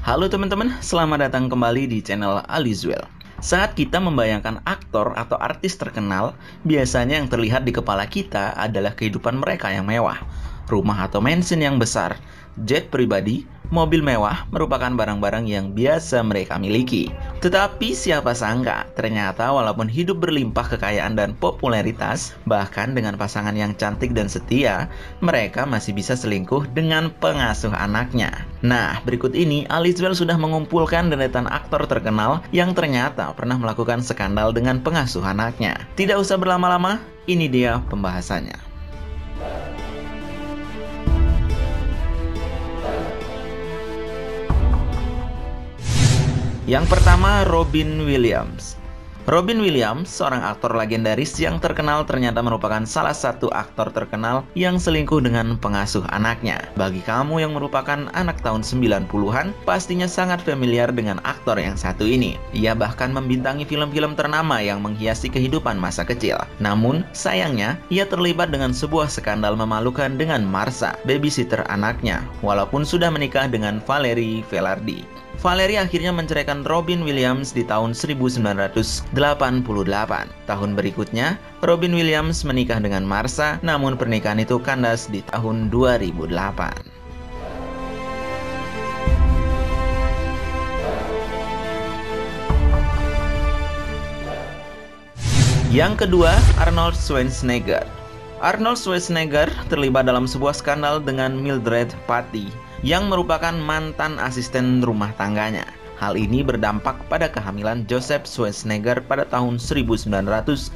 Halo teman-teman, selamat datang kembali di channel Alizwell. Saat kita membayangkan aktor atau artis terkenal, biasanya yang terlihat di kepala kita adalah kehidupan mereka yang mewah. Rumah atau mansion yang besar, jet pribadi, mobil mewah merupakan barang-barang yang biasa mereka miliki. Tetapi siapa sangka, ternyata walaupun hidup berlimpah kekayaan dan popularitas, bahkan dengan pasangan yang cantik dan setia, mereka masih bisa selingkuh dengan pengasuh anaknya. Nah, berikut ini Alizwell sudah mengumpulkan deretan aktor terkenal yang ternyata pernah melakukan skandal dengan pengasuh anaknya. Tidak usah berlama-lama, ini dia pembahasannya. Yang pertama, Robin Williams. Robin Williams, seorang aktor legendaris yang terkenal, ternyata merupakan salah satu aktor terkenal yang selingkuh dengan pengasuh anaknya. Bagi kamu yang merupakan anak tahun 90-an, pastinya sangat familiar dengan aktor yang satu ini. Ia bahkan membintangi film-film ternama yang menghiasi kehidupan masa kecil. Namun, sayangnya, ia terlibat dengan sebuah skandal memalukan dengan Marsha, babysitter anaknya, walaupun sudah menikah dengan Valerie Velarde. Valerie akhirnya menceraikan Robin Williams di tahun 1988. Tahun berikutnya, Robin Williams menikah dengan Marsha, namun pernikahan itu kandas di tahun 2008. Yang kedua, Arnold Schwarzenegger. Arnold Schwarzenegger terlibat dalam sebuah skandal dengan Mildred Patty yang merupakan mantan asisten rumah tangganya. Hal ini berdampak pada kehamilan Joseph Schwarzenegger pada tahun 1997.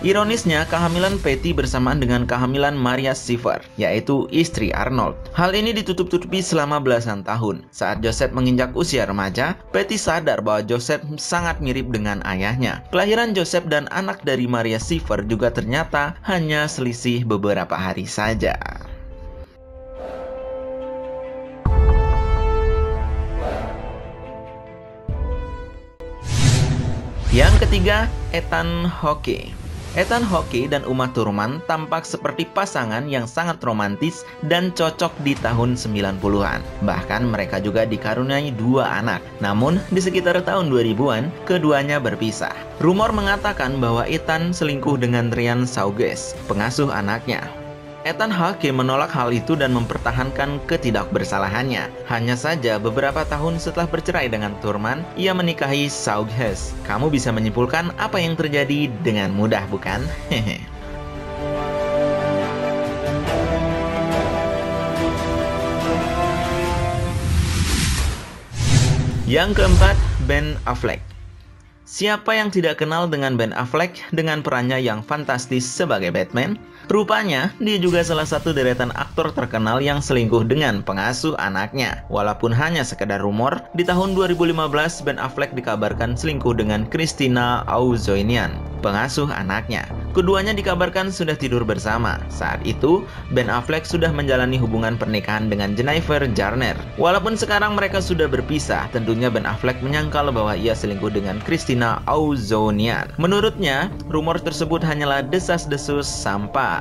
Ironisnya, kehamilan Patty bersamaan dengan kehamilan Maria Schiffer, yaitu istri Arnold. Hal ini ditutup-tutupi selama belasan tahun. Saat Joseph menginjak usia remaja, Patty sadar bahwa Joseph sangat mirip dengan ayahnya. Kelahiran Joseph dan anak dari Maria Schiffer juga ternyata hanya selisih beberapa hari saja. Yang ketiga, Ethan Hawke. Ethan Hawke dan Uma Thurman tampak seperti pasangan yang sangat romantis dan cocok di tahun 90-an. Bahkan mereka juga dikaruniai 2 anak. Namun, di sekitar tahun 2000-an, keduanya berpisah. Rumor mengatakan bahwa Ethan selingkuh dengan Ryan Sauges, pengasuh anaknya. Ethan Hawke menolak hal itu dan mempertahankan ketidakbersalahannya. Hanya saja beberapa tahun setelah bercerai dengan Thurman, ia menikahi Sauges. Kamu bisa menyimpulkan apa yang terjadi dengan mudah, bukan? Yang keempat, Ben Affleck. Siapa yang tidak kenal dengan Ben Affleck dengan perannya yang fantastis sebagai Batman? Rupanya, dia juga salah satu deretan aktor terkenal yang selingkuh dengan pengasuh anaknya. Walaupun hanya sekedar rumor, di tahun 2015 Ben Affleck dikabarkan selingkuh dengan Christina Auzoinian, pengasuh anaknya. Keduanya dikabarkan sudah tidur bersama. Saat itu, Ben Affleck sudah menjalani hubungan pernikahan dengan Jennifer Garner. Walaupun sekarang mereka sudah berpisah, tentunya Ben Affleck menyangkal bahwa ia selingkuh dengan Christina Auzoinian. Menurutnya, rumor tersebut hanyalah desas-desus sampah.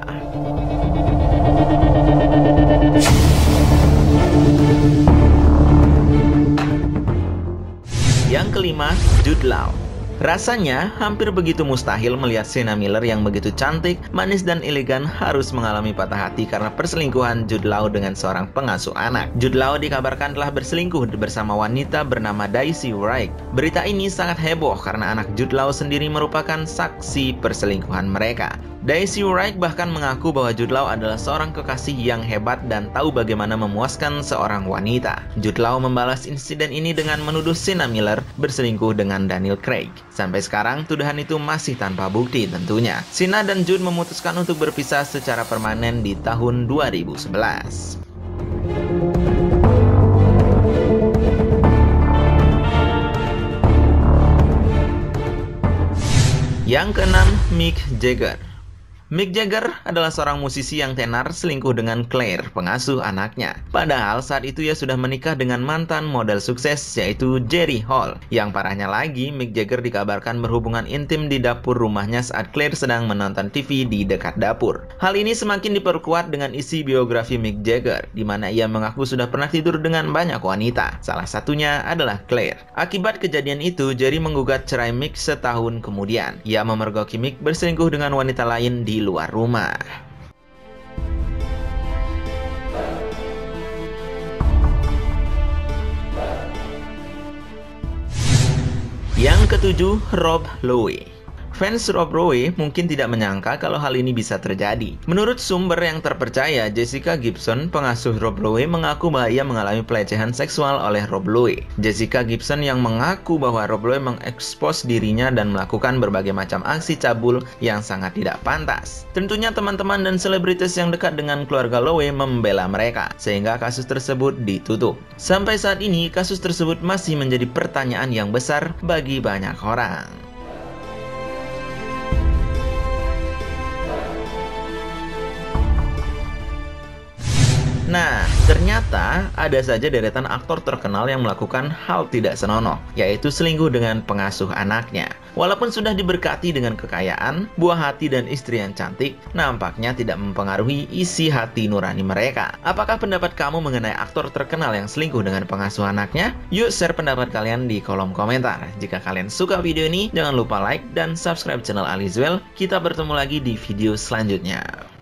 Yang kelima, Jude Law. Rasanya hampir begitu mustahil melihat Sienna Miller yang begitu cantik, manis dan elegan harus mengalami patah hati karena perselingkuhan Jude Law dengan seorang pengasuh anak. Jude Law dikabarkan telah berselingkuh bersama wanita bernama Daisy Wright. Berita ini sangat heboh karena anak Jude Law sendiri merupakan saksi perselingkuhan mereka. Daisy Wright bahkan mengaku bahwa Jude Law adalah seorang kekasih yang hebat dan tahu bagaimana memuaskan seorang wanita. Jude Law membalas insiden ini dengan menuduh Sienna Miller berselingkuh dengan Daniel Craig. Sampai sekarang, tuduhan itu masih tanpa bukti tentunya. Sienna dan Jude memutuskan untuk berpisah secara permanen di tahun 2011. Yang keenam, Mick Jagger. Mick Jagger adalah seorang musisi yang tenar selingkuh dengan Claire, pengasuh anaknya. Padahal saat itu ia sudah menikah dengan mantan model sukses yaitu Jerry Hall. Yang parahnya lagi, Mick Jagger dikabarkan berhubungan intim di dapur rumahnya saat Claire sedang menonton TV di dekat dapur. Hal ini semakin diperkuat dengan isi biografi Mick Jagger, di mana ia mengaku sudah pernah tidur dengan banyak wanita. Salah satunya adalah Claire. Akibat kejadian itu, Jerry menggugat cerai Mick setahun kemudian. Ia memergoki Mick berselingkuh dengan wanita lain di luar rumah. Yang ketujuh, Rob Lowe. Fans Rob Lowe mungkin tidak menyangka kalau hal ini bisa terjadi. Menurut sumber yang terpercaya, Jessica Gibson, pengasuh Rob Lowe, mengaku bahwa ia mengalami pelecehan seksual oleh Rob Lowe. Jessica Gibson yang mengaku bahwa Rob Lowe mengekspos dirinya dan melakukan berbagai macam aksi cabul yang sangat tidak pantas. Tentunya teman-teman dan selebritis yang dekat dengan keluarga Lowe membela mereka, sehingga kasus tersebut ditutup. Sampai saat ini, kasus tersebut masih menjadi pertanyaan yang besar bagi banyak orang. Nah, ternyata ada saja deretan aktor terkenal yang melakukan hal tidak senonoh, yaitu selingkuh dengan pengasuh anaknya. Walaupun sudah diberkati dengan kekayaan, buah hati dan istri yang cantik, nampaknya tidak mempengaruhi isi hati nurani mereka. Apakah pendapat kamu mengenai aktor terkenal yang selingkuh dengan pengasuh anaknya? Yuk share pendapat kalian di kolom komentar. Jika kalian suka video ini, jangan lupa like dan subscribe channel Alizwell. Kita bertemu lagi di video selanjutnya.